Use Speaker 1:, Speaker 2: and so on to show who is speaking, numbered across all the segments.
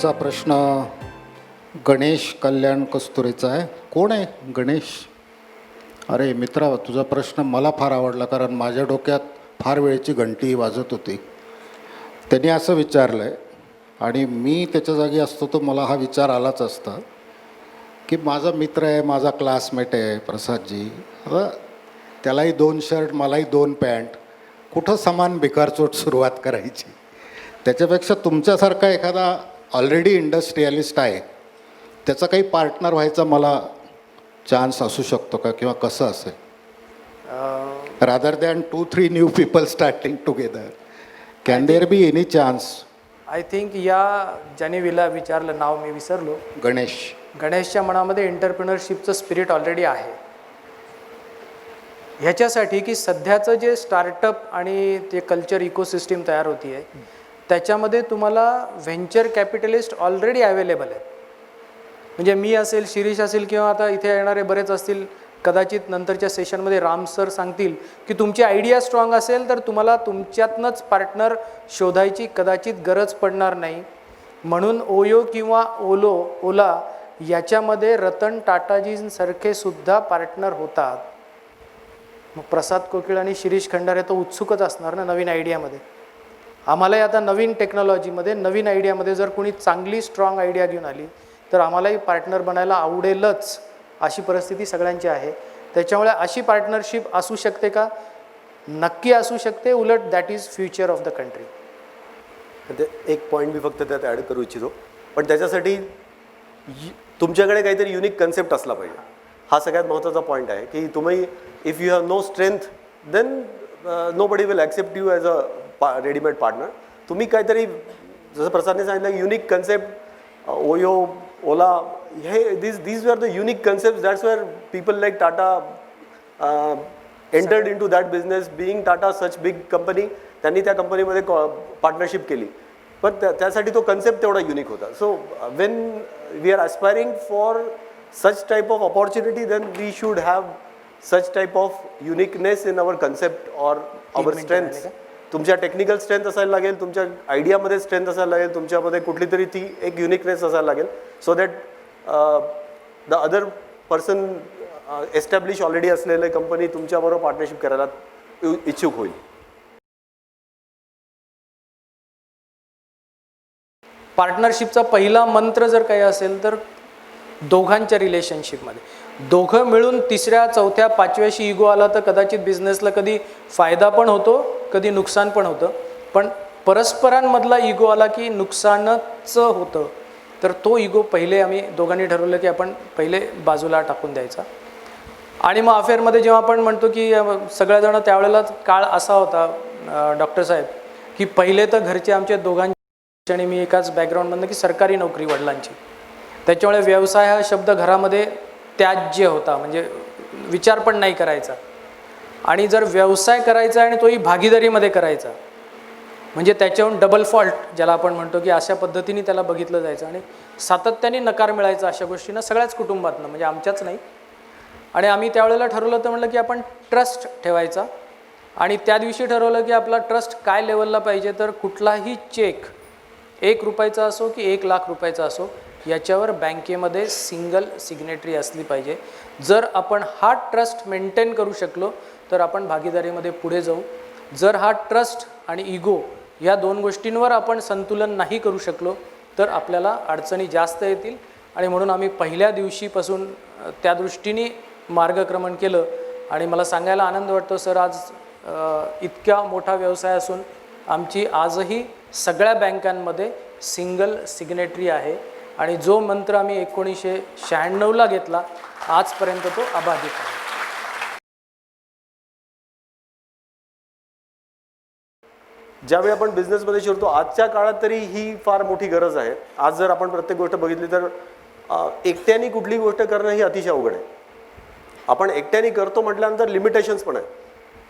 Speaker 1: पुढचा प्रश्न गणेश कल्याण कस्तुरेचा आहे. कोण आहे गणेश? अरे मित्रा, तुझा प्रश्न मला फार आवडला, कारण माझ्या डोक्यात फार वेळची घंटी वाजत होती. त्यांनी असं विचारलं आहे आणि मी त्याच्या जागी असतो तर मला हा विचार आलाच असता की माझा मित्र आहे, माझा क्लासमेट आहे प्रसादजी, त्यालाही 2 शर्ट मलाही 2 पॅन्ट, कुठं समान भिकारचोट सुरुवात करायची. त्याच्यापेक्षा तुमच्यासारखा एखादा ऑलरेडी इंडस्ट्रियलिस्ट आहे त्याचा काही पार्टनर व्हायचा मला चान्स असू शकतो का, किंवा कसं असेल? Rather than 2-3 new people starting together, can there be any chance?
Speaker 2: I think या ज्याने विचारलं, नाव मी विसरलो, गणेशच्या मनामध्ये एंटरप्रिनरशिपचं स्पिरिट ऑलरेडी आहे. ह्याच्यासाठी की सध्याचं जे स्टार्टअप आणि ते कल्चर इकोसिस्टीम तयार होती आहे त्याच्यामध्ये तुम्हाला व्हेंचर कॅपिटलिस्ट ऑलरेडी अवेलेबल आहे. म्हणजे मी असेल, शिरीष असेल, किंवा आता इथे येणारे बरेच असतील, कदाचित नंतरच्या सेशनमध्ये राम सर सांगतील की तुमची आयडिया स्ट्रॉंग असेल तर तुम्हाला तुमच्यातनंच पार्टनर शोधायची कदाचित गरज पडणार नाही. म्हणून ओयो किंवा ओला याच्यामध्ये रतन टाटाजींसारखे सुद्धा पार्टनर होतात. मग प्रसाद कोकिळ आणि शिरीष खंडारे तर उत्सुकच असणार ना नवीन आयडियामध्ये. आम्हालाही आता नवीन टेक्नॉलॉजीमध्ये, नवीन आयडियामध्ये जर कोणी चांगली स्ट्रॉंग आयडिया घेऊन आली तर आम्हालाही पार्टनर बनायला आवडेलच, अशी परिस्थिती सगळ्यांची आहे. त्याच्यामुळे अशी पार्टनरशिप असू शकते का? नक्की असू शकते. उलट that is future of the country.
Speaker 3: एक पॉईंट मी फक्त त्यात ॲड करू इच्छितो, पण त्याच्यासाठी तुमच्याकडे काहीतरी युनिक कन्सेप्ट असला पाहिजे. हा सगळ्यात महत्त्वाचा पॉईंट आहे की तुम्ही if you have no strength then nobody will accept you as a readymade partner. तुम्ही काहीतरी, जसं प्रसादने सांगितलं, युनिक कन्सेप्ट, ओयो, ओला, हे these were the unique concepts. That's where people like Tata entered into that business. Being Tata such big company, त्यांनी त्या कंपनीमध्ये partnership केली, पण त्यासाठी तो कन्सेप्ट तेवढा युनिक होता. So when we are aspiring for such type of opportunity, then we should have such type of uniqueness in our concept or our strengths. तुमच्या टेक्निकल स्ट्रेंथ असायला लागेल, तुमच्या आयडियामध्ये स्ट्रेंथ असायला लागेल, तुमच्यामध्ये कुठली तरी ती एक युनिकनेस असायला लागेल, so that the other person establish already असलेले कंपनी तुमच्याबरोबर पार्टनरशिप करायला इच्छुक होईल.
Speaker 2: पार्टनरशिपचा पहिला मंत्र जर काही असेल तर दोघांच्या रिलेशनशिपमध्ये दोघं मिळून 3ऱ्या 4थ्या 5व्याशी इगो आला तर कदाचित बिझनेसला कधी फायदा पण होतो, कधी नुकसान पण होतं. पण परस्परांमधला इगो आला की नुकसानच होतं. तर तो इगो पहिले आम्ही दोघांनी ठरवलं की आपण पहिले बाजूला टाकून द्यायचा. आणि मग अफेअरमध्ये जेव्हा आपण म्हणतो की सगळ्याजणं, त्यावेळेला काळ असा होता डॉक्टर साहेब की पहिले तर घरचे आमच्या दोघांची, आणि मी एकाच बॅकग्राऊंडमधनं की सरकारी नोकरी वडिलांची, त्याच्यामुळे व्यवसाय हा शब्द घरामध्ये त्याज्य होता, म्हणजे विचार पण नाही करायचा. आणि जर व्यवसाय करायचा आणि तोही भागीदारीमध्ये करायचा म्हणजे त्याच्याहून डबल फॉल्ट ज्याला आपण म्हणतो की अशा पद्धतीने त्याला बघितलं जायचं आणि सातत्याने नकार मिळायचा अशा गोष्टींना सगळ्याच कुटुंबातनं, म्हणजे आमच्याच नाही. आणि आम्ही त्यावेळेला ठरवलं तर म्हटलं की आपण ट्रस्ट ठेवायचा. आणि त्या दिवशी ठरवलं की आपला ट्रस्ट काय लेवलला पाहिजे, तर कुठलाही चेक 1 रुपयाचा असो की 1 लाख रुपयाचा असो, याच्यावर बँकेमध्ये सिंगल सिग्नेटरी असली पाहिजे. जर आपण हा ट्रस्ट मेंटेन करू शकलो तर आपण भागीदारीमध्ये पुढे जाऊ. जर हा ट्रस्ट आणि इगो या 2 गोष्टींवर आपण संतुलन नाही करू शकलो तर आपल्याला अडचणी जास्त येतील. आणि म्हणून आम्ही पहिल्या दिवशीपासून त्या दृष्टीने मार्गक्रमण केलं. आणि मला सांगायला आनंद वाटतो सर, आज इतका मोठा व्यवसाय असून आमची आजही सगळ्या बँकांमध्ये सिंगल सिग्नेटरी आहे. आणि जो मंत्र आम्ही 1996ला घेतला आजपर्यंत तो अबाधित आहे.
Speaker 3: ज्यावेळी आपण बिझनेसमध्ये शिरतो, आजच्या काळात तरी ही फार मोठी गरज आहे. आज जर आपण प्रत्येक गोष्ट बघितली तर एकट्याने कुठली गोष्ट करणं ही अतिशय अवघड आहे. आपण एकट्याने करतो म्हटल्यानंतर लिमिटेशन्स पण आहेत.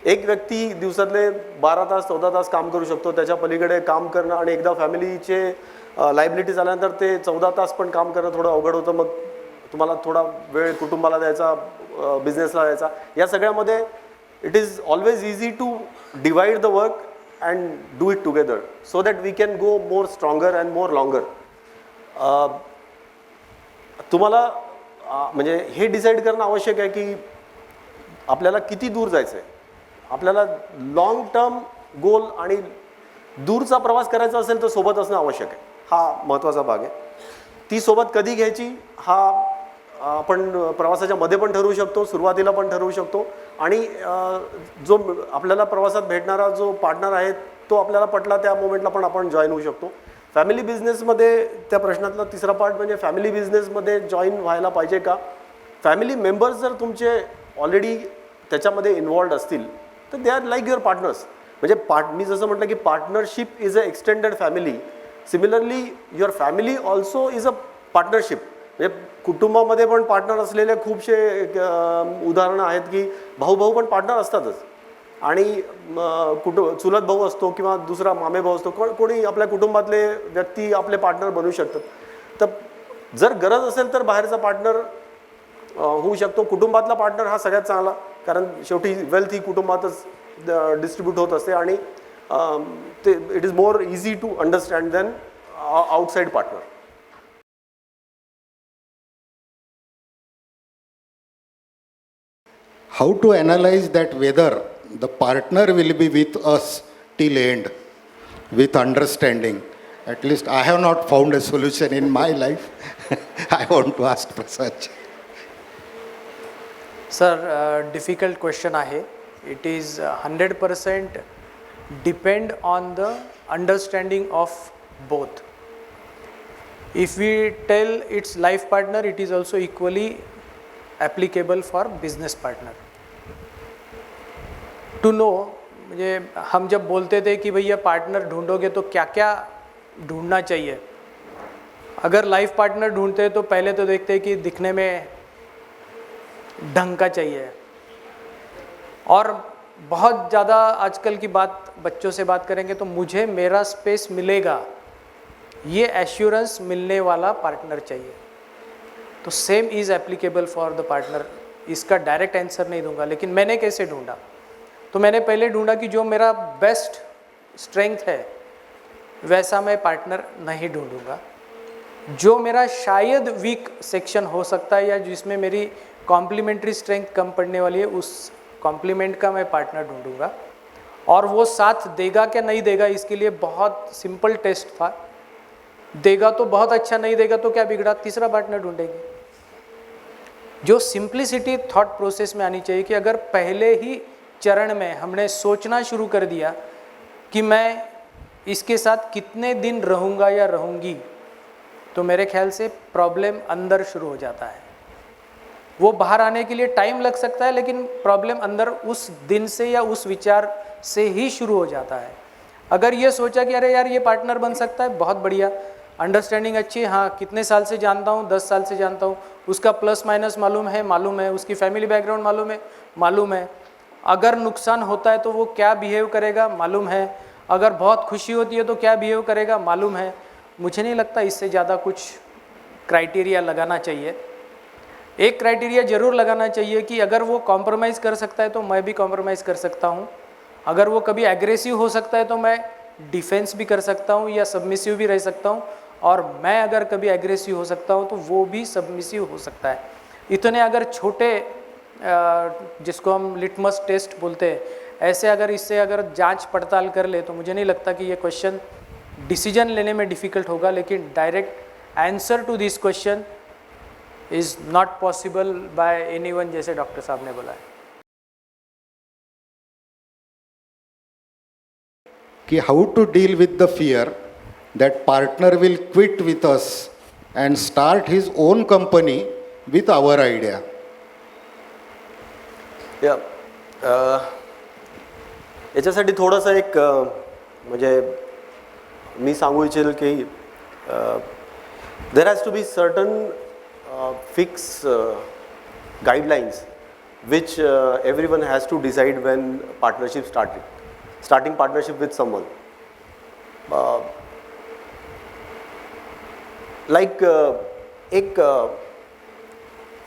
Speaker 3: एक व्यक्ती दिवसातले 12 तास 14 तास काम करू शकतो, त्याच्या पलीकडे काम करणं आणि एकदा फॅमिलीचे लायबिलिटीज आल्यानंतर ते 14 तास पण काम करणं थोडं अवघड होतं. मग तुम्हाला थोडा वेळ कुटुंबाला द्यायचा, बिझनेसला द्यायचा. या सगळ्यामध्ये it is always easy to divide the work and do it together so that we can go more stronger and more longer. तुम्हाला म्हणजे हे डिसाईड करणं आवश्यक आहे की आपल्याला किती दूर जायचं आहे. आपल्याला लॉंग टर्म गोल आणि दूरचा प्रवास करायचा असेल तर सोबत असणं आवश्यक आहे. हा महत्त्वाचा भाग आहे. ती सोबत कधी घ्यायची हा आपण प्रवासाच्या मध्ये पण ठरवू शकतो, सुरुवातीला पण ठरवू शकतो. आणि जो आपल्याला प्रवासात भेटणारा जो पार्टनर आहे तो आपल्याला पटला त्या मोमेंटला पण आपण जॉईन होऊ शकतो. फॅमिली बिझनेसमध्ये त्या प्रश्नातला तिसरा पार्ट म्हणजे फॅमिली बिझनेसमध्ये जॉईन व्हायला पाहिजे का. फॅमिली मेंबर्स जर तुमचे ऑलरेडी त्याच्यामध्ये इन्वॉल्ड असतील तर they are like your partners. म्हणजे मी जसं म्हटलं की partnership is a extended family. Similarly your family also is a partnership. म्हणजे कुटुंबामध्ये पण पार्टनर असलेले खूपसे उदाहरणं आहेत की भाऊ भाऊ पण पार्टनर असतातच. आणि चुलत भाऊ असतो किंवा दुसरा मामे भाऊ असतो, कोणी आपल्या कुटुंबातले व्यक्ती आपले पार्टनर बनू शकतात. तर जर गरज असेल तर बाहेरचा पार्टनर होऊ शकतो. कुटुंबातला पार्टनर हा सगळ्यात चांगला, कारण शेवटी वेल्थ ही कुटुंबातच डिस्ट्रीब्यूट होत असते आणि ते it is more easy to understand than outside partner.
Speaker 1: How to analyze that whether the partner will be with us till end with understanding? At least I have not found a solution in my life. I want to ask Prasad.
Speaker 2: Sir difficult question आहे. It is 100% depend on the understanding of both. If we tell its life partner, it is also equally applicable for business partner. To know, मुझे हम जब बोलते थे कि भैया partner ढूंढोगे तो क्या क्या ढूंढना चाहिए. अगर लाइफ पार्टनर ढूंढते हैं तो पहले तो देखते हैं कि दिखने में ढंग का चाहिए. और बहुत ज़्यादा आजकल की बात बच्चों से बात करेंगे तो मुझे मेरा स्पेस मिलेगा, ये एश्योरेंस मिलने वाला पार्टनर चाहिए. तो same is applicable for the partner. इसका डायरेक्ट आंसर नहीं दूंगा, लेकिन मैंने कैसे ढूंढा. तो मैंने पहले ढूंढा कि जो मेरा बेस्ट स्ट्रेंथ है वैसा मैं पार्टनर नहीं ढूंढूंगा. जो मेरा शायद वीक सेक्शन हो सकता है या जिसमें मेरी कॉम्प्लीमेंट्री स्ट्रेंथ कम पड़ने वाली है, उस कॉम्प्लीमेंट का मैं पार्टनर ढूंढूंगा. और वो साथ देगा क्या नहीं देगा, इसके लिए बहुत सिंपल टेस्ट था. देगा तो बहुत अच्छा, नहीं देगा तो क्या बिगड़ा, तीसरा पार्टनर ढूंढेंगे. जो सिंप्लिसिटी थॉट प्रोसेस में आनी चाहिए कि अगर पहले ही चरण में हमने सोचना शुरू कर दिया कि मैं इसके साथ कितने दिन रहूँगा या रहूँगी, तो मेरे ख्याल से प्रॉब्लम अंदर शुरू हो जाता है. वो बाहर आने के लिए टाइम लग सकता है, लेकिन प्रॉब्लम अंदर उस दिन से या उस विचार से ही शुरू हो जाता है. अगर ये सोचा कि अरे यार ये पार्टनर बन सकता है, बहुत बढ़िया, अंडरस्टैंडिंग अच्छी है, हाँ कितने साल से जानता हूँ, 10 साल से जानता हूँ, उसका प्लस माइनस मालूम है, उसकी फैमिली बैकग्राउंड मालूम है, अगर नुकसान होता है तो वो क्या बिहेव करेगा मालूम है, अगर बहुत खुशी होती है तो क्या बिहेव करेगा मालूम है. मुझे नहीं लगता इससे ज़्यादा कुछ क्राइटेरिया लगाना चाहिए. एक क्राइटेरिया ज़रूर लगाना चाहिए कि अगर वो कॉम्प्रोमाइज़ कर सकता है तो मैं भी कॉम्प्रोमाइज़ कर सकता हूँ. अगर वो कभी एग्रेसिव हो सकता है तो मैं डिफेंस भी कर सकता हूँ या सबमिसिव भी रह सकता हूँ. और मैं अगर कभी एग्रेसिव हो सकता हूँ तो वो भी सबमिसिव हो सकता है. इतने अगर छोटे जिसको हम लिटमस टेस्ट बोलते हैं, ऐसे अगर इससे अगर जांच पड़ताल कर ले तो मुझे नहीं लगता कि ये क्वेश्चन डिसीजन लेने में डिफ़िकल्ट होगा. लेकिन direct answer to this question is not possible by anyone, जैसे डॉक्टर साहब ने बोला है.
Speaker 1: कि how to deal with the fear that partner will quit with us and start his own company with our idea.
Speaker 3: याच्यासाठी थोडंसं एक म्हणजे मी सांगू इच्छेल की there has to be certain fix guidelines which everyone has to decide when partnership starting partnership with someone. Like एक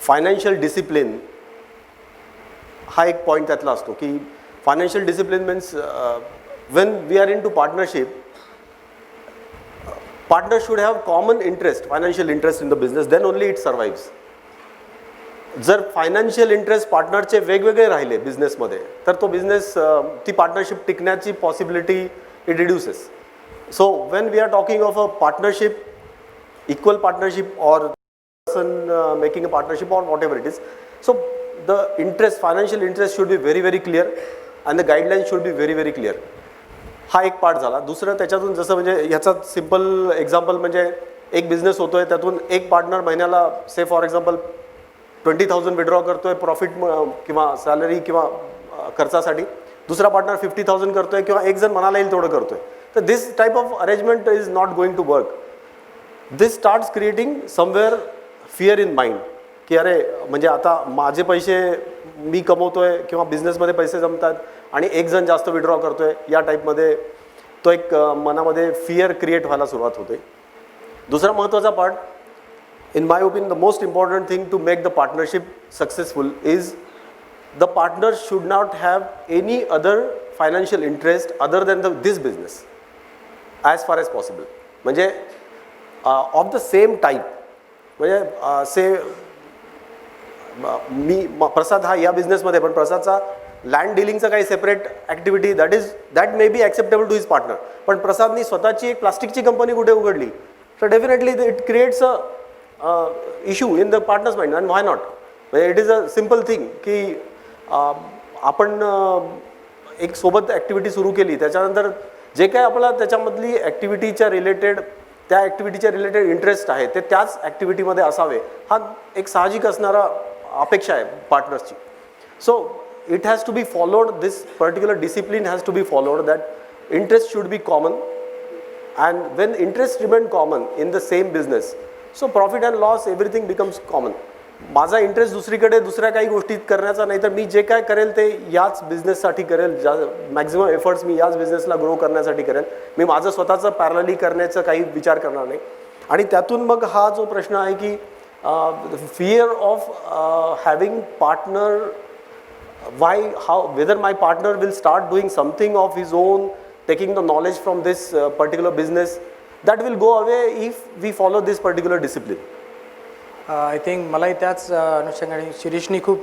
Speaker 3: financial discipline हा एक पॉईंट त्यातला असतो की financial discipline means when we are in to partnership partners should have common interest, financial interest in the business, then only it survives. जर financial interest पार्टनरचे वेगवेगळे राहिले बिझनेसमध्ये तर तो बिझनेस ती पार्टनरशिप टिकण्याची possibility it reduces. So when we are talking of a partnership, equal partnership और person making a partnership or whatever it is, so the interest, financial interest should be very very clear and the guidelines should be very very clear. हा एक part झाला. दुसरं त्याच्यातून जसं म्हणजे ह्याचा simple example म्हणजे एक बिझनेस होतोय, त्यातून एक पार्टनर महिन्याला से फॉर एक्झाम्पल 20,000 विड्रॉ करतोय प्रॉफिट किंवा सॅलरी किंवा खर्चासाठी, दुसरा पार्टनर 50,000 करतोय किंवा एक जण मनाला येईल तेवढं करतोय. तर this type of arrangement is not going to work. This starts creating somewhere fear in mind की अरे म्हणजे आता माझे पैसे मी कमवतोय किंवा बिझनेसमध्ये पैसे जमतात आणि एक जण जास्त विड्रॉ करतोय, या टाईपमध्ये तो एक मनामध्ये फिअर क्रिएट व्हायला सुरुवात होते. दुसरा महत्त्वाचा part, in my opinion, the most important thing to make the partnership successful is the partners should not have any other financial interest other than this business as far as possible. म्हणजे of the same type, म्हणजे से मी प्रसाद हा या बिझनेसमध्ये, पण प्रसादचा land डिलिंगचा काही separate activity that may be acceptable to his partner, पण प्रसादनी स्वतःची एक प्लास्टिकची कंपनी कुठे उघडली तर definitely it creates a issue in the partner's mind. And why not, म्हणजे it is a simple thing की आपण एक सोबत ॲक्टिव्हिटी सुरू केली, त्याच्यानंतर जे काय आपल्याला त्याच्यामधली ॲक्टिव्हिटीच्या रिलेटेड, त्या ॲक्टिव्हिटीच्या रिलेटेड इंटरेस्ट आहे ते त्याच ॲक्टिव्हिटीमध्ये असावे, हा एक साहजिक असणारा अपेक्षा आहे पार्टनर्सची. So it has to be followed, this particular discipline has to be followed, that interest should be common. And when interest remain common in the same business, so profit and loss everything becomes common. माझा interest दुसरीकडे दुसऱ्या काही गोष्टीत करण्याचा नाही, तर मी जे काय करेल ते याच बिझनेससाठी करेल, मॅक्झिमम एफर्ट्स मी याच बिझनेसला ग्रो करण्यासाठी करेल. मी माझं स्वतःचं पॅरलली करण्याचा काही विचार करणार नाही. आणि त्यातून मग हा जो प्रश्न आहे की fear of having partner, why, how, whether my partner will start doing something of his own, taking the knowledge from this particular business, that will go away if we follow this particular discipline.
Speaker 2: I think मलाही त्याच अनुषंगाने शिरीषनी खूप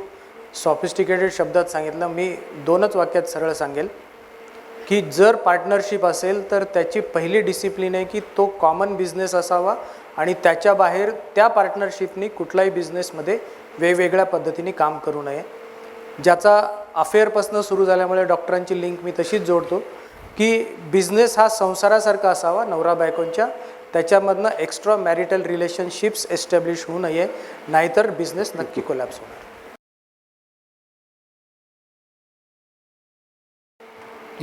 Speaker 2: sophisticated शब्दात सांगितलं. मी 2च वाक्यात सरळ सांगेल की जर पार्टनरशिप असेल तर त्याची पहिली डिसिप्लिन आहे की तो कॉमन बिझनेस असावा आणि त्याच्या बाहेर त्या पार्टनरशिपनी कुठल्याही बिझनेसमध्ये वेगवेगळ्या पद्धतीने काम करू नये. ज्याचा अफेअरपासून सुरू झाल्यामुळे डॉक्टरांची लिंक मी तशीच जोडतो की बिझनेस हा संसारासारखा असावा नवरा बायकोंच्या, त्याच्यामधनं एक्स्ट्रा मॅरिटल रिलेशनशिप्स एस्टॅब्लिश होऊ नये, नाहीतर बिझनेस नक्की कोलॅप्स होणार.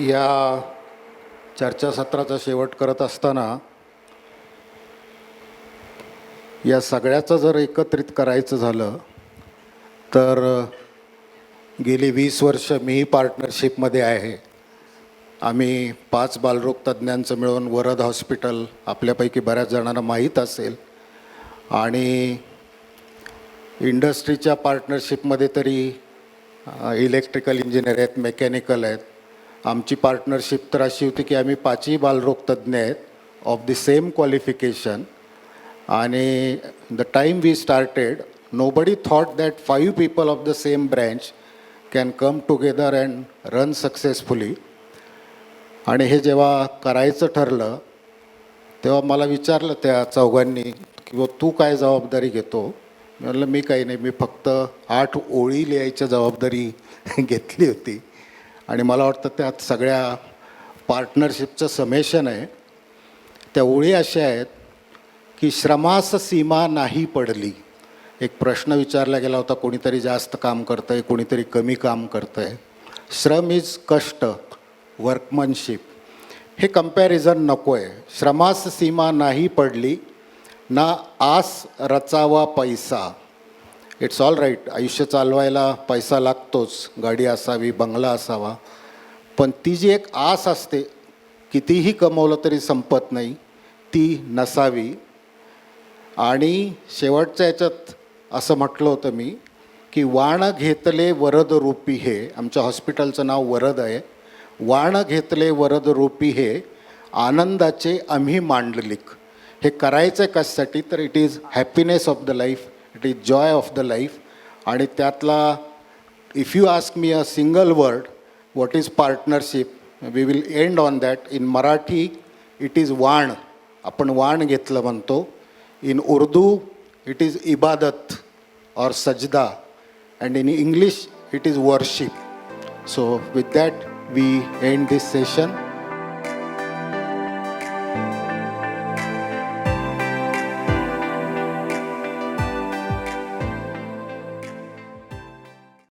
Speaker 1: या चर्चासत्राचा शेवट करत असताना या सगळ्याचं जर एकत्रित करायचं झालं तर गेली 20 वर्ष मीही पार्टनरशिपमध्ये आहे. आम्ही 5 बालरोग तज्ज्ञांचं मिळून वरद हॉस्पिटल आपल्यापैकी बऱ्याच जणांना माहीत असेल, आणि इंडस्ट्रीच्या पार्टनरशिपमध्ये तरी इलेक्ट्रिकल इंजिनियर आहेत, मेकॅनिकल आहेत. आमची पार्टनरशिप तर अशी होती की आम्ही 5ही बालरोग तज्ज्ञ आहेत ऑफ द सेम क्वालिफिकेशन. आणि the time we started nobody thought that 5 people of the same branch can come together and run successfully. आणि हे जेव्हा करायचं ठरलं तेव्हा मला विचारलं त्या चौघांनी की तू काय जबाबदारी घेतो. मी म्हटलं मी काही नाही, मी फक्त 8 ओळी लिहायची जबाबदारी घेतली होती. आणि मला वाटतं त्यात सगळ्या पार्टनरशिपचं समेशन आहे. त्या ओळी अशा आहेत की श्रमास सीमा नाही पडली. एक प्रश्न विचारला गेला होता, कोणीतरी जास्त काम करतं आहे, कोणीतरी कमी काम करतं आहे. श्रम इज कष्ट, वर्कमनशिप, हे कम्पॅरिझन नको आहे. श्रमास सीमा नाही पडली, ना आस रचावा पैसा. इट्स ऑल राईट, आयुष्य चालवायला पैसा लागतोच, गाडी असावी, बंगला असावा, पण ती जी एक आस असते कितीही कमवलं तरी संपत नाही, ती नसावी. आणि शेवटच्या याच्यात असं म्हटलं होतं मी की वाण घेतले वरद रूपी हे, आमच्या हॉस्पिटलचं नाव वरद आहे. वाण घेतले वरद रूपी हे, आनंदाचे आम्ही मांडलिक. हे करायचं आहे कशासाठी, तर it is happiness of the life, it is joy of the life. आणि त्यातला if you ask me a single word what is partnership, we will end on that. In Marathi it is वाण, आपण वाण घेतलं म्हणतो. इन उर्दू इट इज इबादत और सजदा, and in English it is worship. So with that we end this session.